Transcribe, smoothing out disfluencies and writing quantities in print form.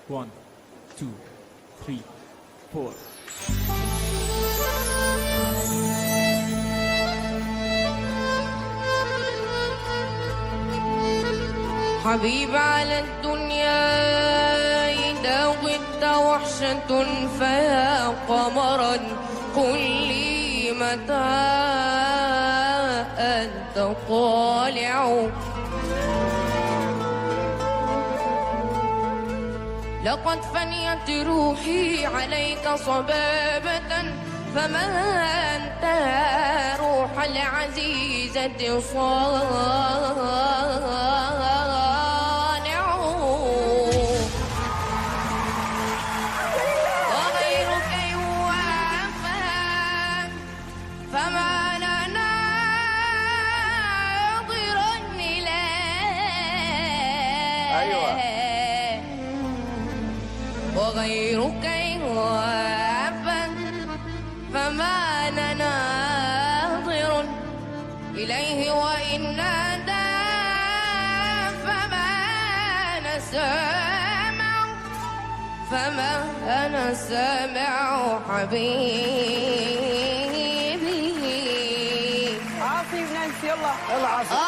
1 2 3 4. حبيب على الدنيا إذا غبت وحشة فيا قمرا قل لي متى أنت طالع. لقد فنيت روحي عليك صبابة فما أنت روح العزيزة صانع. وغيرك يوافى فما لنا ناظر إليه. أيوة. وغيرك يوافى فما لنا ناظر إليه وإن نادى فما نسمع فما أنا سامع حبيبي. عاصي ونانسي يلا عاصي.